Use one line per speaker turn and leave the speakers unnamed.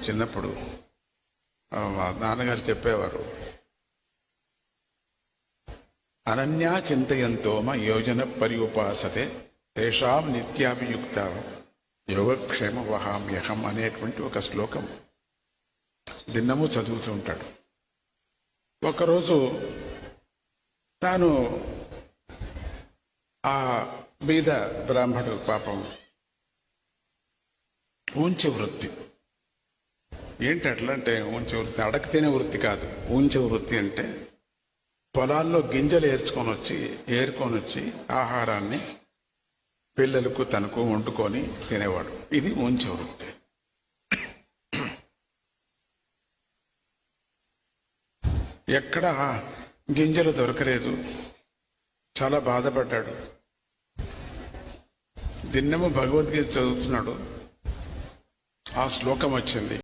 చిన్నప్పుడు మా నాన్నగారు చెప్పేవారు, అనన్యా చింతయంతోమ యోజన పర్యుపాసతే తేషాం నిత్యాభియుక్త యోగక్షేమ వహామ్యహం అనేటువంటి ఒక శ్లోకం దిన్నము చదువుతూ ఉంటాడు. ఒకరోజు తాను ఆ బీద బ్రాహ్మడు పాపం ఊంచె వృత్తి. ఏంటి అట్లా అంటే ఊంచె వృత్తి అడగతేనే వృత్తి కాదు. ఊంచె వృత్తి అంటే పొలాల్లో గింజలు ఏరుకొని వచ్చి ఆహారాన్ని పిల్లలకు తనకు వండుకొని తినేవాడు. ఇది ఊంచె వృత్తి. ఎక్కడ గింజలు దొరకలేదు, చాలా బాధపడ్డాడు. దిన్నము భగవద్గీత చదువుతున్నాడు, ఆ శ్లోకం వచ్చింది.